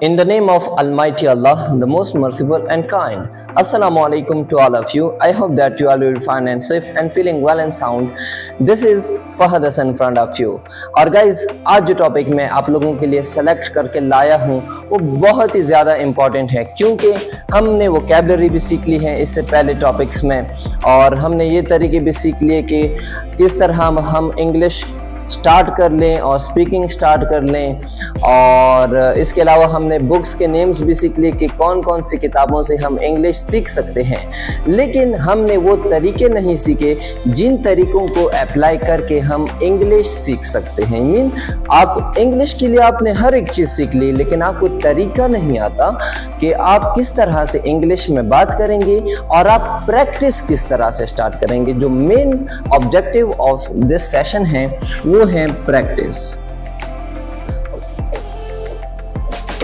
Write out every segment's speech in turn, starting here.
In the name of Almighty Allah, the most merciful and kind. Assalamu alaikum to all of you. I hope that you all will be fine and safe and feeling well and sound. This is Fahad Hasan in front of you. और guys, आज जो topic मैं आप लोगों के लिए select करके लाया हूँ वो बहुत ही ज़्यादा इम्पॉर्टेंट है, क्योंकि हमने वोकैबुलरी भी सीख ली है इससे पहले टॉपिक्स में, और हमने ये तरीके भी सीख लिए कि किस तरह हम इंग्लिश स्टार्ट कर लें और स्पीकिंग स्टार्ट कर लें। और इसके अलावा हमने बुक्स के नेम्स भी सीख लिए कि कौन कौन सी किताबों से हम इंग्लिश सीख सकते हैं, लेकिन हमने वो तरीके नहीं सीखे जिन तरीकों को अप्लाई करके हम इंग्लिश सीख सकते हैं। मीन आप इंग्लिश के लिए आपने हर एक चीज़ सीख ली, लेकिन आपको तरीका नहीं आता कि आप किस तरह से इंग्लिश में बात करेंगे और आप प्रैक्टिस किस तरह से स्टार्ट करेंगे। जो main objective of this session है वो है प्रैक्टिस।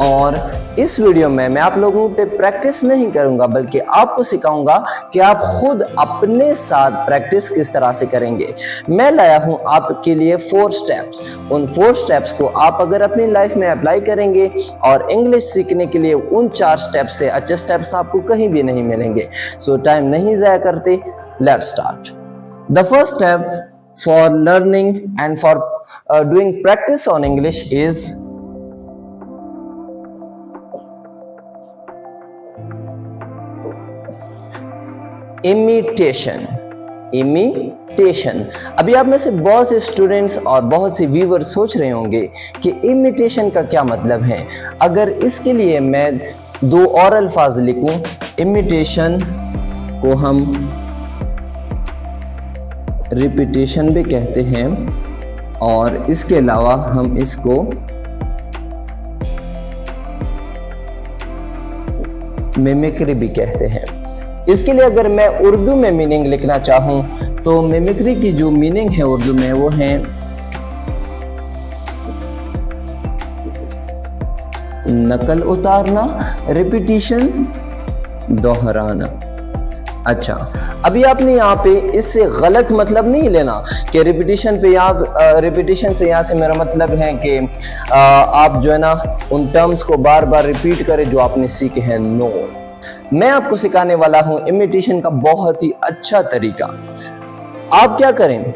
और इस वीडियो में मैं आप लोगों पे प्रैक्टिस नहीं करूंगा, बल्कि आपको सिखाऊंगा कि आप खुद अपने साथ प्रैक्टिस किस तरह से करेंगे। मैं लाया हूं आपके लिए 4 स्टेप्स। उन 4 स्टेप्स को आप अगर अपनी लाइफ में अप्लाई करेंगे और इंग्लिश सीखने के लिए उन 4 स्टेप्स से अच्छे स्टेप्स आपको कहीं भी नहीं मिलेंगे। सो टाइम नहीं ज़ाया करते, let's start. The first step for learning and for doing practice on English is imitation. अभी आप में से बहुत से स्टूडेंट्स और बहुत से व्यूअर सोच रहे होंगे कि इमिटेशन का क्या मतलब है। अगर इसके लिए मैं 2 और अल्फाज लिखूं, इमिटेशन को हम रिपीटेशन भी कहते हैं, और इसके अलावा हम इसको मिमिक्री भी कहते हैं। इसके लिए अगर मैं उर्दू में मीनिंग लिखना चाहूं तो मिमिक्री की जो मीनिंग है उर्दू में वो है नकल उतारना, रिपीटिशन, दोहराना। अच्छा, अभी आपने यहाँ पे इससे गलत मतलब नहीं लेना कि रिपीटिशन से यहाँ से मेरा मतलब है कि आप जो है ना उन टर्म्स को बार बार रिपीट करें जो आपने सीखे हैं। नो, मैं आपको सिखाने वाला हूँ इमिटेशन का बहुत ही अच्छा तरीका। आप क्या करें,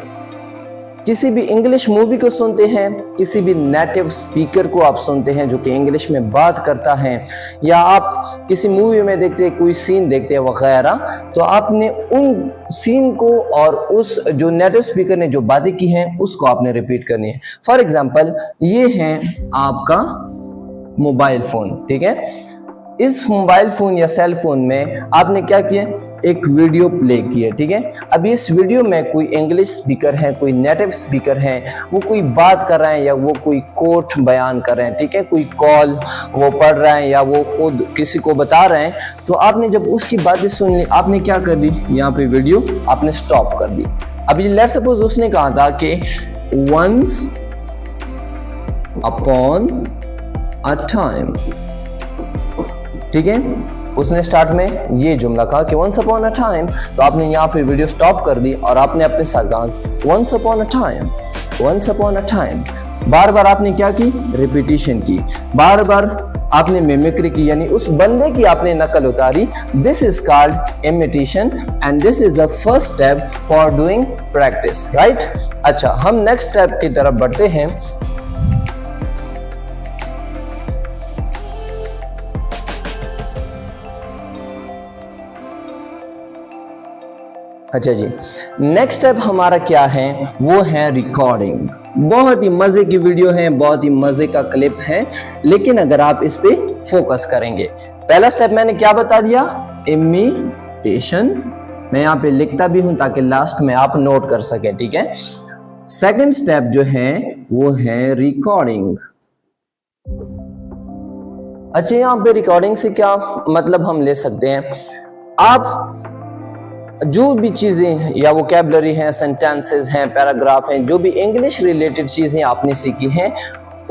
किसी भी इंग्लिश मूवी को सुनते हैं, किसी भी नेटिव स्पीकर को आप सुनते हैं जो कि इंग्लिश में बात करता है, या आप किसी मूवी में देखते हैं, कोई सीन देखते हैं वगैरह, तो आपने उन सीन को और उस जो नेटिव स्पीकर ने जो बातें की हैं उसको आपने रिपीट करनी है। फॉर एग्जाम्पल, ये है आपका मोबाइल फोन, ठीक है। इस मोबाइल फोन या सेल फोन में आपने क्या किया, एक वीडियो प्ले की है, ठीक है। अभी इस वीडियो में कोई इंग्लिश स्पीकर है, कोई नेटिव स्पीकर है, वो कोई बात कर रहे हैं या वो कोई कोट बयान कर रहे हैं, ठीक है। कोई कॉल वो पढ़ रहे हैं या वो खुद किसी को बता रहे हैं। तो आपने जब उसकी बातें सुन ली, आपने क्या कर दी, यहाँ पे वीडियो आपने स्टॉप कर दी। अभी लेट्स सपोज उसने कहा था कि वंस अपॉन अ टाइम, ठीक है। उसने स्टार्ट में ये जुमला कहा कि वंस अपॉन अ टाइम, तो आपने यहाँ पे वीडियो स्टॉप कर दी और आपने अपने साथ कहा once upon a time, once upon a time. बार बार आपने क्या की, रिपीटिशन की, बार बार आपने मिमिक्री की, यानी उस बंदे की आपने नकल उतारी। This is called imitation and this is the first step for doing practice, right. अच्छा, हम नेक्स्ट स्टेप की तरफ बढ़ते हैं। अच्छा जी, नेक्स्ट स्टेप हमारा क्या है, वो है रिकॉर्डिंग। बहुत ही मजे की वीडियो है, बहुत ही मजे का क्लिप है, लेकिन अगर आप इस पे फोकस करेंगे। पहला स्टेप मैंने क्या बता दिया, इमिटेशन। मैं यहाँ पे लिखता भी हूं ताकि लास्ट में आप नोट कर सकें, ठीक है। सेकंड स्टेप जो है वो है रिकॉर्डिंग। अच्छा, यहाँ पे रिकॉर्डिंग से क्या मतलब हम ले सकते हैं, आप जो भी चीज़ें या वोकैबुलरी हैं, सेंटेंसेस हैं, पैराग्राफ हैं, जो भी इंग्लिश रिलेटेड चीज़ें आपने सीखी हैं,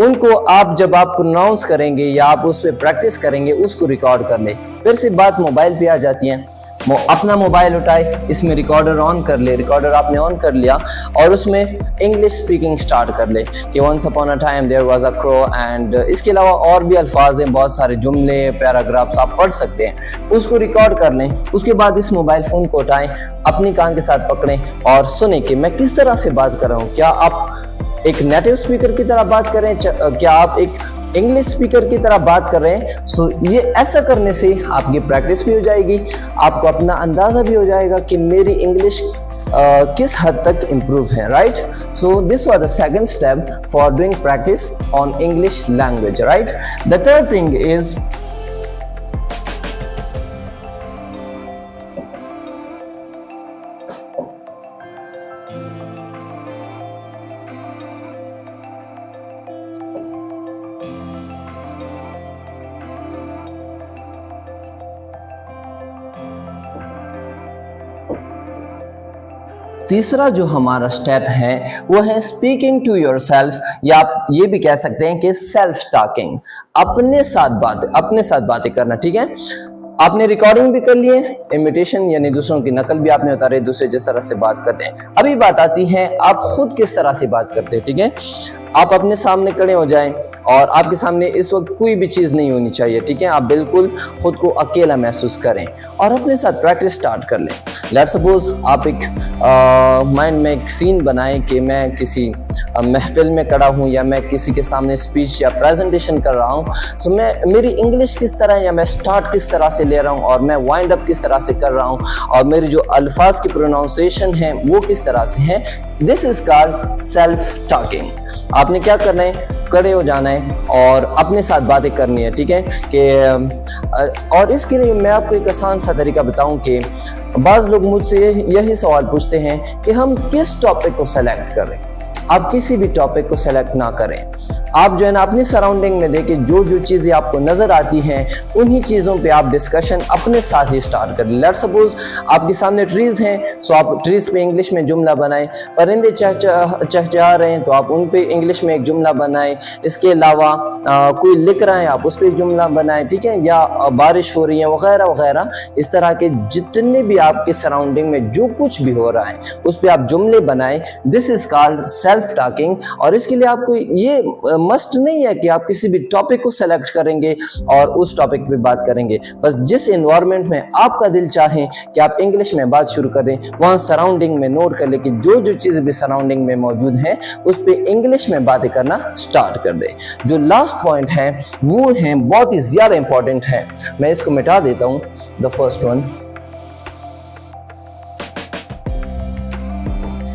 उनको आप जब आप प्रोनाउंस करेंगे या आप उस पर प्रैक्टिस करेंगे, उसको रिकॉर्ड कर लें। फिर से बात मोबाइल पे आ जाती है। अपना मोबाइल उठाए, इसमें रिकॉर्डर ऑन कर ले, रिकॉर्डर आपने ऑन कर लिया और उसमें इंग्लिश स्पीकिंग स्टार्ट कर ले कि once upon a time there was a crow, and इसके अलावा और भी अल्फाज हैं, बहुत सारे जुमले, पैराग्राफ्स आप पढ़ सकते हैं, उसको रिकॉर्ड कर लें। उसके बाद इस मोबाइल फ़ोन को उठाएं, अपनी कान के साथ पकड़ें और सुने कि मैं किस तरह से बात कर रहा हूँ। क्या आप एक नेटिव स्पीकर की तरह बात कर रहे हैं, क्या आप एक इंग्लिश स्पीकर की तरह बात कर रहे हैं। सो ये ऐसा करने से आपकी प्रैक्टिस भी हो जाएगी, आपको अपना अंदाज़ा भी हो जाएगा कि मेरी इंग्लिश किस हद तक इम्प्रूव है, right. So this was the second step for doing practice on English language, right. The third thing is तीसरा जो हमारा स्टेप है वो है स्पीकिंग टू योरसेल्फ, या आप ये भी कह सकते हैं कि सेल्फ टॉकिंग, अपने साथ बातें करना, ठीक है। आपने रिकॉर्डिंग भी कर ली है, इमिटेशन यानी दूसरों की नकल भी आपने उतारे, दूसरे जिस तरह से बात करते हैं। अभी बात आती है आप खुद किस तरह से बात करते हैं, ठीक है। आप अपने सामने खड़े हो जाएं और आपके सामने इस वक्त कोई भी चीज़ नहीं होनी चाहिए, ठीक है। आप बिल्कुल खुद को अकेला महसूस करें और अपने साथ प्रैक्टिस स्टार्ट कर लें। लेट्स सपोज आप एक माइंड में एक सीन बनाएं कि मैं किसी महफिल में खड़ा हूँ या मैं किसी के सामने स्पीच या प्रेजेंटेशन कर रहा हूँ। सो मेरी इंग्लिश किस तरह, या मैं स्टार्ट किस तरह से ले रहा हूँ और मैं वाइंड अप किस तरह से कर रहा हूँ और मेरी जो अल्फाज की प्रोनाउंसिएशन है वो किस तरह से है। This is called self talking. आपने क्या करना है, खड़े हो जाना है और अपने साथ बातें करनी है, ठीक है। कि और इसके लिए मैं आपको एक आसान सा तरीका बताऊं कि बाज़ लोग मुझसे यही सवाल पूछते हैं कि हम किस टॉपिक को सेलेक्ट करें। आप किसी भी टॉपिक को सेलेक्ट ना करें, आप जो है ना अपनी सराउंडिंग में देखिए जो जो चीज़ें आपको नज़र आती हैं उन्हीं चीज़ों पे आप डिस्कशन अपने साथ ही स्टार्ट करें। लेट्स सपोज आपके सामने ट्रीज़ हैं, सो आप ट्रीज़ पे इंग्लिश में जुमला बनाएं। परिंदे चहचहा रहे हैं तो आप उन पे इंग्लिश में एक जुमला बनाएं। इसके अलावा कोई लिख रहा है आप उस पर एक जुमला बनाएं, ठीक है। या बारिश हो रही है वगैरह वगैरह, इस तरह के जितने भी आपके सराउंडिंग में जो कुछ भी हो रहा है उस पर आप जुमले बनाएं। This is called self talking. और इसके लिए आपको ये मस्ट नहीं है कि आप किसी भी टॉपिक को सेलेक्ट करेंगे और उस टॉपिक पे बात करेंगे। बस जिस एनवायरनमेंट में आपका दिल चाहे कि आप इंग्लिश में बात शुरू करें, वहाँ सराउंडिंग में नोट कर ले कि जो जो चीज़ें भी सराउंडिंग में मौजूद हैं उस पे इंग्लिश में बातें करना स्टार्ट कर दे। जो लास्ट पॉइंट है वो है बहुत ही ज़्यादा इंपॉर्टेंट है, मैं इसको मिटा देता हूँ। द फर्स्ट वन,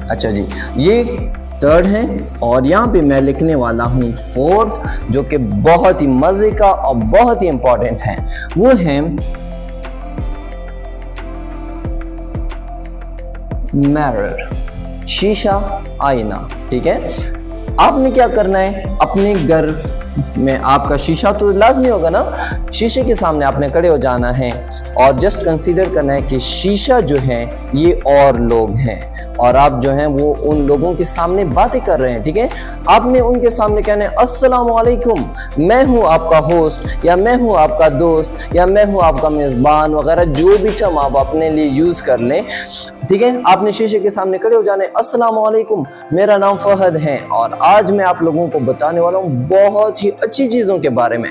अच्छा जी, ये थर्ड है और यहाँ पे मैं लिखने वाला हूँ फोर्थ, जो कि बहुत ही मजे का और बहुत ही इंपॉर्टेंट है। वो है मिरर, शीशा, आईना, ठीक है। आपने क्या करना है, अपने घर में आपका शीशा तो लाजमी होगा ना, शीशे के सामने आपने खड़े हो जाना है और जस्ट कंसीडर करना है कि शीशा जो है ये और लोग हैं और आप जो हैं वो उन लोगों के सामने बातें कर रहे हैं, ठीक है। आपने उनके सामने कहना है अस्सलाम वालेकुम, मैं हूँ आपका होस्ट या मैं हूँ आपका दोस्त या मैं हूँ आपका मेज़बान वगैरह, जो भी टर्म आप अपने लिए यूज़ कर लें, ठीक है। आपने शीशे के सामने खड़े हो जाने, अस्सलाम वालेकुम, मेरा नाम फहद है और आज मैं आप लोगों को बताने वाला हूँ बहुत ही अच्छी चीज़ों के बारे में।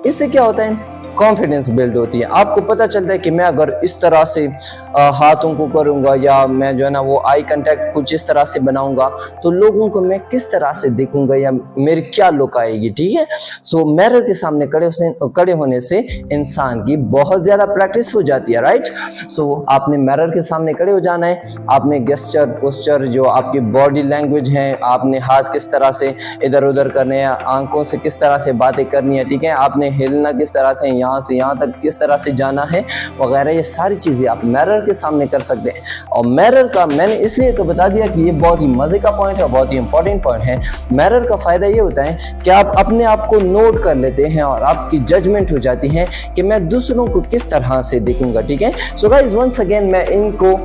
इससे क्या होता है, कॉन्फिडेंस बिल्ड होती है। आपको पता चलता है कि मैं अगर इस तरह से हाथों को करूँगा या मैं जो है ना वो आई कांटेक्ट कुछ इस तरह से बनाऊंगा तो लोगों को मैं किस तरह से देखूंगा या मेरी क्या लुक आएगी, ठीक है। सो मिरर के सामने खड़े होने से इंसान की बहुत ज़्यादा प्रैक्टिस हो जाती है, राइट। सो आपने मिरर के सामने खड़े हो जाना है, आपने गेस्चर, पोस्चर, जो आपकी बॉडी लैंग्वेज है, आपने हाथ किस तरह से इधर उधर करने हैं, आंखों से किस तरह से बातें करनी है, ठीक है। आपने हिलना किस तरह से, यहाँ से यहाँ तक किस तरह से जाना है वगैरह, ये सारी चीज़ें आप मिरर के सामने कर सकते हैं। और मिरर का मैंने इसलिए तो बता दिया कि ये बहुत ही मजे का पॉइंट है, बहुत ही इंपॉर्टेंट पॉइंट है। मिरर का फायदा ये होता है कि आप अपने आप को नोट कर लेते हैं और आपकी जजमेंट हो जाती है कि मैं दूसरों को किस तरह से देखूंगा, ठीक है। सो गाइस वंस अगेन मैं इनको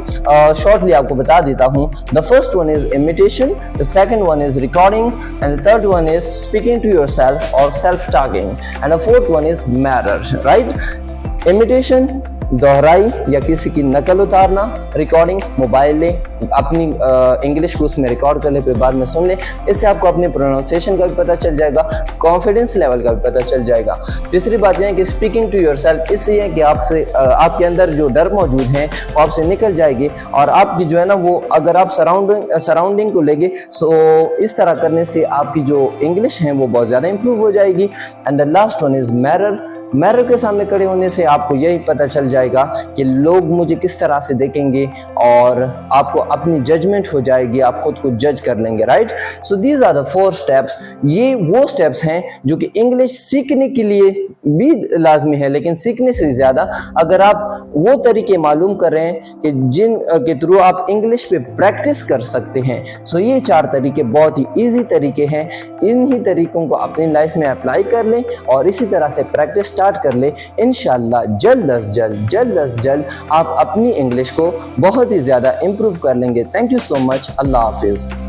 शॉर्टली आपको बता देता हूँ। The first one is imitation, the second one is recording and the third one is speaking to yourself और self talking and the fourth one is mirror, right. Imitation, दोहराई या किसी की नकल उतारना, रिकॉर्डिंग, मोबाइल ले, अपनी इंग्लिश को उसमें रिकॉर्ड कर ले, फिर बाद में सुन ले। इससे आपको अपने प्रोनाउंसिएशन का भी पता चल जाएगा, कॉन्फिडेंस लेवल का भी पता चल जाएगा। तीसरी बात यह है कि स्पीकिंग टू योरसेल्फ, इससे यह है कि आपसे आपके अंदर जो डर मौजूद है वो आपसे निकल जाएगी और आपकी जो है ना वो अगर आप सराउंडिंग को लेंगे सो इस तरह करने से आपकी जो इंग्लिश है वो बहुत ज़्यादा इंप्रूव हो जाएगी। And the last one is mirror के सामने खड़े होने से आपको यही पता चल जाएगा कि लोग मुझे किस तरह से देखेंगे और आपको अपनी जजमेंट हो जाएगी, आप खुद को जज कर लेंगे, right. So these are the 4 steps. ये वो स्टेप्स हैं जो कि इंग्लिश सीखने के लिए भी लाजमी है, लेकिन सीखने से ज़्यादा अगर आप वो तरीके मालूम कर रहे हैं कि जिन के थ्रू आप इंग्लिश पे प्रैक्टिस कर सकते हैं। सो ये 4 तरीके बहुत ही ईजी तरीके हैं, इन्हीं तरीकों को अपनी लाइफ में अप्लाई कर लें और इसी तरह से प्रैक्टिस स्टार्ट कर ले। इंशाल्लाह जल्द अज जल्द आप अपनी इंग्लिश को बहुत ही ज़्यादा इम्प्रूव कर लेंगे। Thank you so much. Allah हाफिज़।